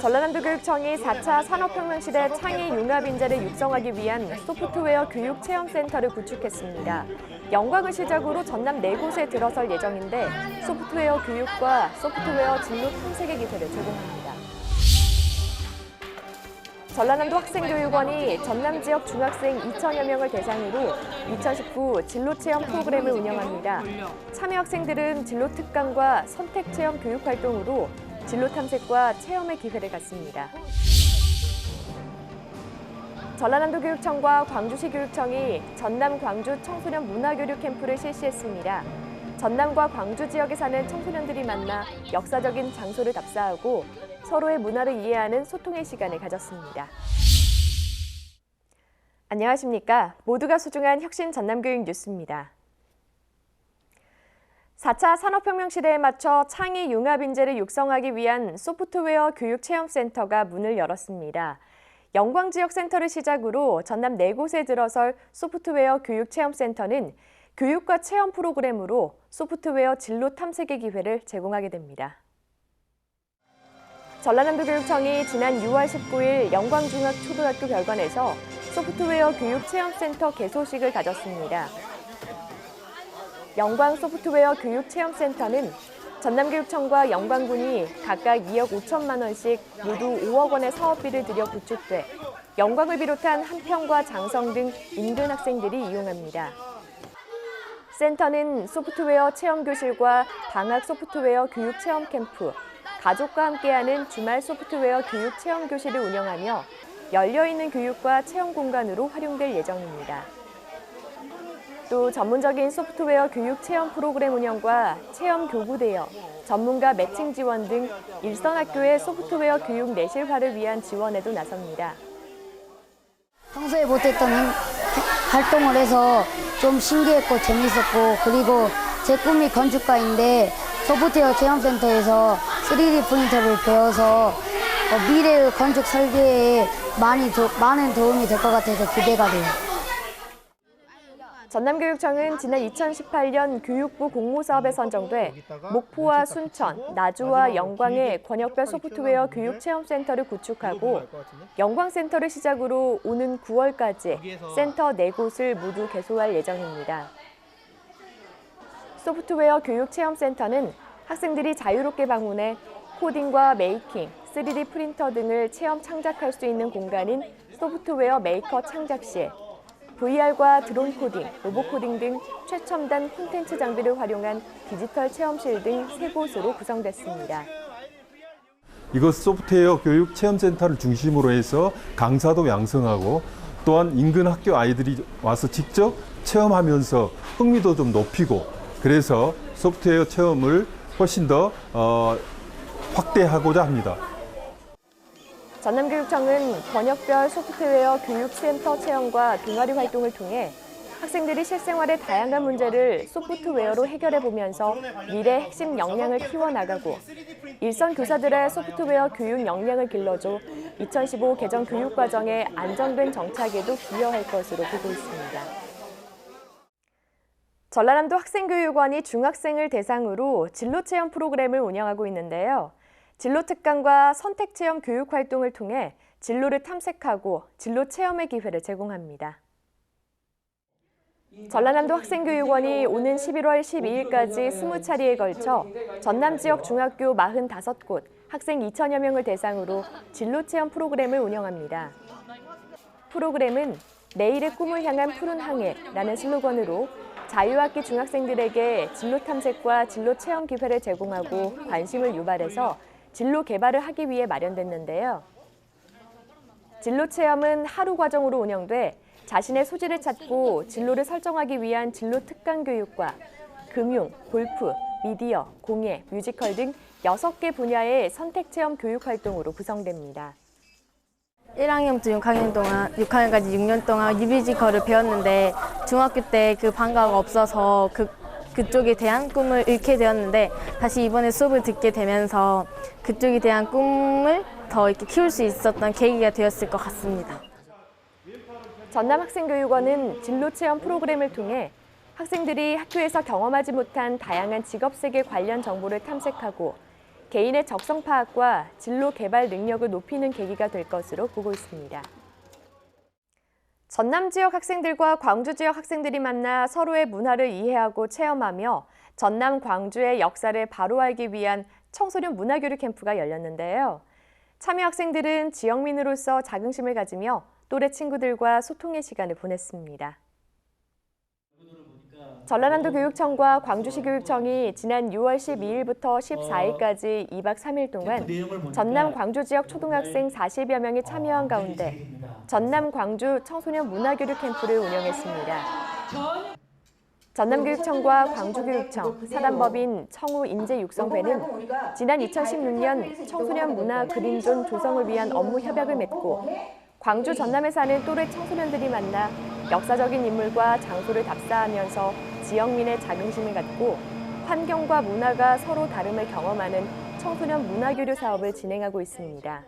전라남도교육청이 4차 산업혁명 시대 창의 융합 인재를 육성하기 위한 소프트웨어 교육 체험센터를 구축했습니다. 영광을 시작으로 전남 4곳에 들어설 예정인데 소프트웨어 교육과 소프트웨어 진로 탐색의 기회를 제공합니다. 전라남도 학생교육원이 전남 지역 중학생 2천여 명을 대상으로 2019 진로체험 프로그램을 운영합니다. 참여 학생들은 진로 특강과 선택체험 교육 활동으로 진로 탐색과 체험의 기회를 갖습니다. 전라남도 교육청과 광주시 교육청이 전남 광주 청소년 문화교류 캠프를 실시했습니다. 전남과 광주 지역에 사는 청소년들이 만나 역사적인 장소를 답사하고 서로의 문화를 이해하는 소통의 시간을 가졌습니다. 안녕하십니까? 모두가 소중한 혁신 전남교육 뉴스입니다. 4차 산업혁명 시대에 맞춰 창의 융합 인재를 육성하기 위한 소프트웨어 교육체험센터가 문을 열었습니다. 영광지역센터를 시작으로 전남 4곳에 들어설 소프트웨어 교육체험센터는 교육과 체험 프로그램으로 소프트웨어 진로 탐색의 기회를 제공하게 됩니다. 전라남도교육청이 지난 6월 19일 영광중학초등학교 별관에서 소프트웨어 교육체험센터 개소식을 가졌습니다. 영광 소프트웨어 교육체험센터는 전남교육청과 영광군이 각각 2억 5천만 원씩 모두 5억 원의 사업비를 들여 구축돼 영광을 비롯한 한평과 장성 등 인근 학생들이 이용합니다. 센터는 소프트웨어 체험교실과 방학 소프트웨어 교육체험 캠프, 가족과 함께하는 주말 소프트웨어 교육체험교실을 운영하며 열려있는 교육과 체험 공간으로 활용될 예정입니다. 또 전문적인 소프트웨어 교육 체험 프로그램 운영과 체험 교구 대여, 전문가 매칭 지원 등 일선학교의 소프트웨어 교육 내실화를 위한 지원에도 나섭니다. 평소에 못했던 활동을 해서 좀 신기했고 재밌었고, 그리고 제 꿈이 건축가인데 소프트웨어 체험센터에서 3D 프린터를 배워서 미래의 건축 설계에 많은 도움이 될 것 같아서 기대가 돼요. 전남교육청은 지난 2018년 교육부 공모사업에 선정돼 목포와 순천, 나주와 영광의 권역별 소프트웨어 교육체험센터를 구축하고 영광센터를 시작으로 오는 9월까지 센터 4곳을 모두 개소할 예정입니다. 소프트웨어 교육체험센터는 학생들이 자유롭게 방문해 코딩과 메이킹, 3D 프린터 등을 체험 창작할 수 있는 공간인 소프트웨어 메이커 창작실, VR과 드론 코딩, 로봇 코딩 등 최첨단 콘텐츠 장비를 활용한 디지털 체험실 등 3곳으로 구성됐습니다. 이것 소프트웨어 교육 체험센터를 중심으로 해서 강사도 양성하고 또한 인근 학교 아이들이 와서 직접 체험하면서 흥미도 좀 높이고 그래서 소프트웨어 체험을 훨씬 더 확대하고자 합니다. 전남교육청은 권역별 소프트웨어 교육센터 체험과 동아리 활동을 통해 학생들이 실생활의 다양한 문제를 소프트웨어로 해결해보면서 미래 핵심 역량을 키워나가고 일선 교사들의 소프트웨어 교육 역량을 길러줘 2015 개정 교육과정의 안정된 정착에도 기여할 것으로 보고 있습니다. 전라남도 학생교육원이 중학생을 대상으로 진로체험 프로그램을 운영하고 있는데요. 진로특강과 선택체험 교육 활동을 통해 진로를 탐색하고 진로체험의 기회를 제공합니다. 전라남도 학생교육원이 오는 11월 12일까지 20차례에 걸쳐 전남 지역 중학교 45곳 학생 2천여 명을 대상으로 진로체험 프로그램을 운영합니다. 프로그램은 내일의 꿈을 향한 푸른 항해라는 슬로건으로 자유학기 중학생들에게 진로 탐색과 진로 체험 기회를 제공하고 관심을 유발해서 진로 개발을 하기 위해 마련됐는데요. 진로 체험은 하루 과정으로 운영돼 자신의 소질을 찾고 진로를 설정하기 위한 진로 특강 교육과 금융, 골프, 미디어, 공예, 뮤지컬 등 6개 분야의 선택 체험 교육 활동으로 구성됩니다. 1학년부터 6학년까지 6년 동안 뮤지컬을 배웠는데 중학교 때 그 방과가 없어서 그쪽에 대한 꿈을 잃게 되었는데 다시 이번에 수업을 듣게 되면서 그쪽에 대한 꿈을 더 이렇게 키울 수 있었던 계기가 되었을 것 같습니다. 전남학생교육원은 진로체험 프로그램을 통해 학생들이 학교에서 경험하지 못한 다양한 직업세계 관련 정보를 탐색하고 개인의 적성 파악과 진로 개발 능력을 높이는 계기가 될 것으로 보고 있습니다. 전남 지역 학생들과 광주 지역 학생들이 만나 서로의 문화를 이해하고 체험하며 전남 광주의 역사를 바로 알기 위한 청소년 문화교류 캠프가 열렸는데요. 참여 학생들은 지역민으로서 자긍심을 가지며 또래 친구들과 소통의 시간을 보냈습니다. 전라남도 교육청과 광주시 교육청이 지난 6월 12일부터 14일까지 2박 3일 동안 전남 광주 지역 초등학생 40여 명이 참여한 가운데 전남 광주 청소년 문화교류 캠프를 운영했습니다. 전남교육청과 광주교육청, 사단법인 청우인재육성회는 지난 2016년 청소년 문화 그린존 조성을 위한 업무 협약을 맺고 광주 전남에 사는 또래 청소년들이 만나 역사적인 인물과 장소를 답사하면서 지역민의 자긍심을 갖고 환경과 문화가 서로 다름을 경험하는 청소년 문화교류 사업을 진행하고 있습니다.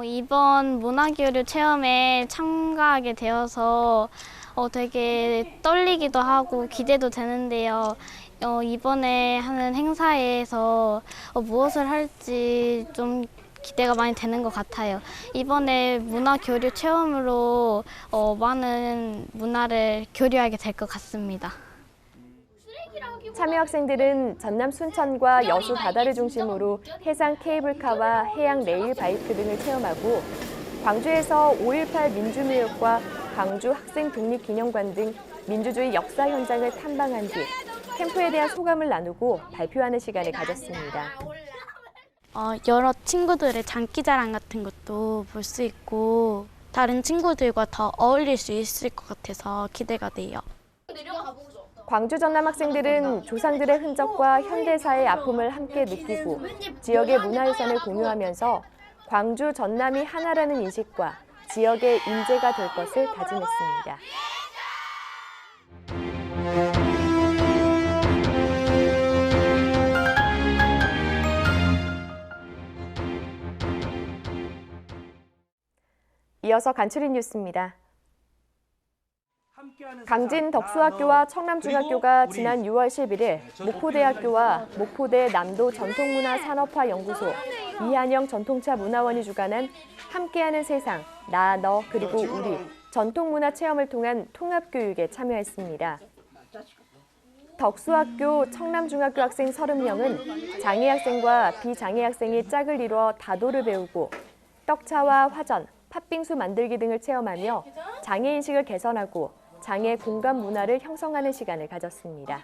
이번 문화교류 체험에 참가하게 되어서 되게 떨리기도 하고 기대도 되는데요. 이번에 하는 행사에서 무엇을 할지 좀 기대가 많이 되는 것 같아요. 이번에 문화교류 체험으로 많은 문화를 교류하게 될 것 같습니다. 참여 학생들은 전남 순천과 여수 바다를 중심으로 해상 케이블카와 해양 레일 바이크 등을 체험하고 광주에서 5.18 민주묘역과 광주 학생 독립기념관 등 민주주의 역사 현장을 탐방한 뒤 캠프에 대한 소감을 나누고 발표하는 시간을 가졌습니다. 여러 친구들의 장기자랑 같은 것도 볼 수 있고 다른 친구들과 더 어울릴 수 있을 것 같아서 기대가 돼요. 광주 전남 학생들은 조상들의 흔적과 현대사의 아픔을 함께 느끼고 지역의 문화유산을 공유하면서 광주 전남이 하나라는 인식과 지역의 인재가 될 것을 다짐했습니다. 이어서 간추린 뉴스입니다. 강진 덕수학교와 청남중학교가 지난 6월 11일 목포대학교와 목포대 남도 전통문화산업화연구소, 이한영 전통차 문화원이 주관한 함께하는 세상, 나, 너, 그리고 우리 전통문화 체험을 통한 통합교육에 참여했습니다. 덕수학교, 청남중학교 학생 30명은 장애 학생과 비장애 학생이 짝을 이루어 다도를 배우고 떡차와 화전, 팥빙수 만들기 등을 체험하며 장애인식을 개선하고 장애 공감 문화를 형성하는 시간을 가졌습니다.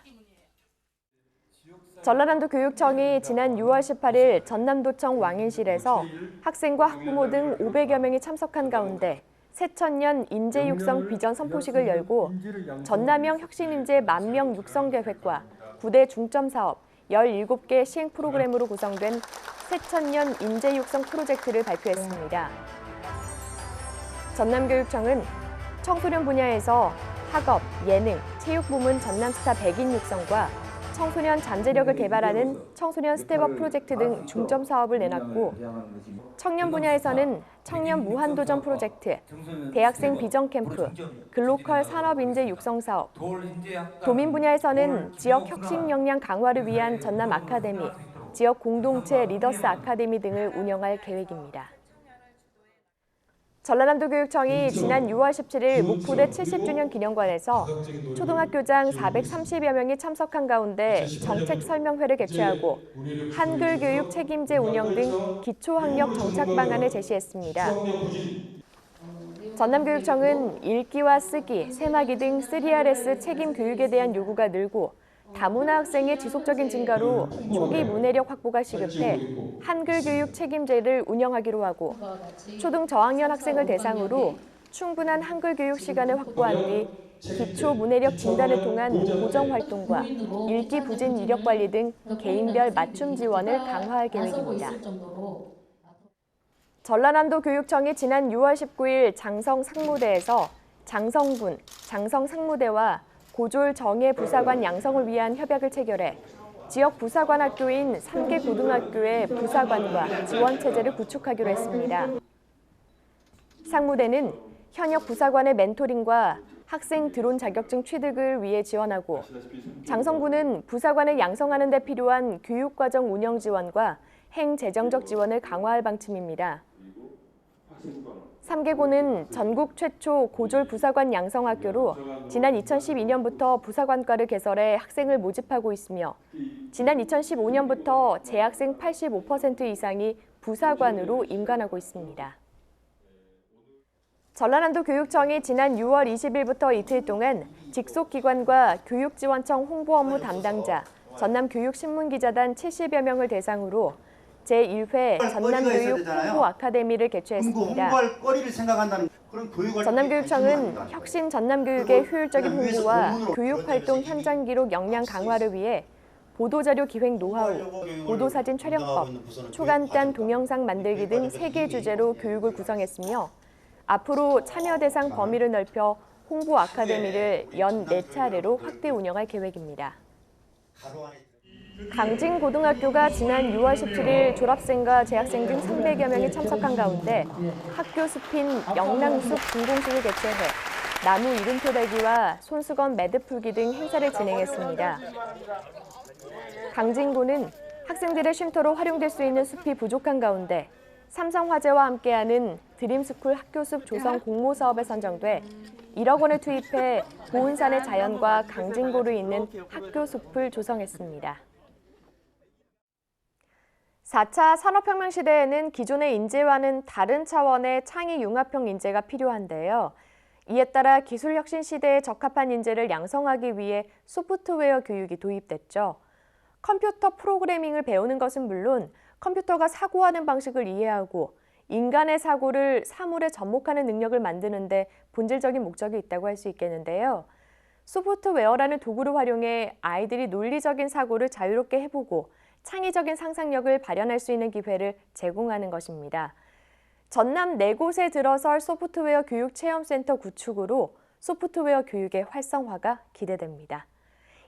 전라남도 교육청이 지난 6월 18일 전남도청 왕인실에서 학생과 학부모 등 500여 명이 참석한 가운데 새천년 인재 육성 비전 선포식을 열고 전남형 혁신인재 10,000명 육성 계획과 9대 중점 사업 17개 시행 프로그램으로 구성된 새천년 인재 육성 프로젝트를 발표했습니다. 전남교육청은 청소년 분야에서 학업, 예능, 체육 부문 전남스타 100인 육성과 청소년 잠재력을 개발하는 청소년 스텝업 프로젝트 등 중점 사업을 내놨고 청년 분야에서는 청년 무한도전 프로젝트, 대학생 비전 캠프, 글로컬 산업 인재 육성 사업, 도민 분야에서는 지역 혁신 역량 강화를 위한 전남 아카데미, 지역 공동체 리더스 아카데미 등을 운영할 계획입니다. 전라남도 교육청이 지난 6월 17일 목포대 70주년 기념관에서 초등학교장 430여 명이 참석한 가운데 정책 설명회를 개최하고 한글 교육 책임제 운영 등 기초학력 정착 방안을 제시했습니다. 전남교육청은 읽기와 쓰기, 세마기 등 3RS 책임 교육에 대한 요구가 늘고 다문화 학생의 지속적인 증가로 초기 문해력 확보가 시급해 한글 교육 책임제를 운영하기로 하고 초등 저학년 학생을 대상으로 충분한 한글 교육 시간을 확보한 뒤 기초 문해력 진단을 통한 보정 활동과 읽기 부진 이력 관리 등 개인별 맞춤 지원을 강화할 계획입니다. 전라남도 교육청이 지난 6월 19일 장성 상무대에서 장성군, 장성 상무대와 고졸 정예 부사관 양성을 위한 협약을 체결해 지역 부사관 학교인 3개 고등학교의 부사관과 지원 체제를 구축하기로 했습니다. 상무대는 현역 부사관의 멘토링과 학생 드론 자격증 취득을 위해 지원하고 장성군은 부사관을 양성하는 데 필요한 교육과정 운영 지원과 행재정적 지원을 강화할 방침입니다. 3개고는 전국 최초 고졸 부사관 양성학교로 지난 2012년부터 부사관과를 개설해 학생을 모집하고 있으며 지난 2015년부터 재학생 85% 이상이 부사관으로 임관하고 있습니다. 전라남도 교육청이 지난 6월 20일부터 이틀 동안 직속기관과 교육지원청 홍보 업무 담당자, 전남교육신문기자단 70여 명을 대상으로 제1회 전남교육 홍보 아카데미를 개최했습니다. 홍보할 거리를 생각한다는 그런 교육을 전남교육청은 혁신 전남교육의 효율적인 홍보와 교육활동 현장 기록 역량 강화를 위해 보도자료 기획 노하우, 보도사진 촬영법, 초간단 동영상 만들기 등 3개 주제로 교육을 구성했으며 앞으로 참여 대상 범위를 넓혀 홍보 아카데미를 연 4차례로 확대 운영할 계획입니다. 강진고등학교가 지난 6월 17일 졸업생과 재학생 등 300여 명이 참석한 가운데 학교 숲인 영랑숲 분공식을 개최해 나무 이름표 달기와 손수건 매듭 풀기 등 행사를 진행했습니다. 강진고는 학생들의 쉼터로 활용될 수 있는 숲이 부족한 가운데 삼성화재와 함께하는 드림스쿨 학교숲 조성 공모 사업에 선정돼 1억 원을 투입해 보은산의 자연과 강진고를 잇는 학교숲을 조성했습니다. 4차 산업혁명 시대에는 기존의 인재와는 다른 차원의 창의 융합형 인재가 필요한데요. 이에 따라 기술혁신 시대에 적합한 인재를 양성하기 위해 소프트웨어 교육이 도입됐죠. 컴퓨터 프로그래밍을 배우는 것은 물론 컴퓨터가 사고하는 방식을 이해하고 인간의 사고를 사물에 접목하는 능력을 만드는 데 본질적인 목적이 있다고 할 수 있겠는데요. 소프트웨어라는 도구를 활용해 아이들이 논리적인 사고를 자유롭게 해보고 창의적인 상상력을 발현할 수 있는 기회를 제공하는 것입니다. 전남 4곳에 들어설 소프트웨어 교육 체험센터 구축으로 소프트웨어 교육의 활성화가 기대됩니다.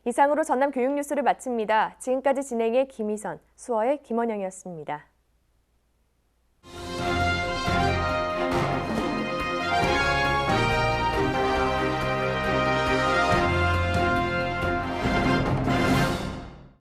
이상으로 전남 교육 뉴스를 마칩니다. 지금까지 진행의 김희선, 수어의 김원영이었습니다.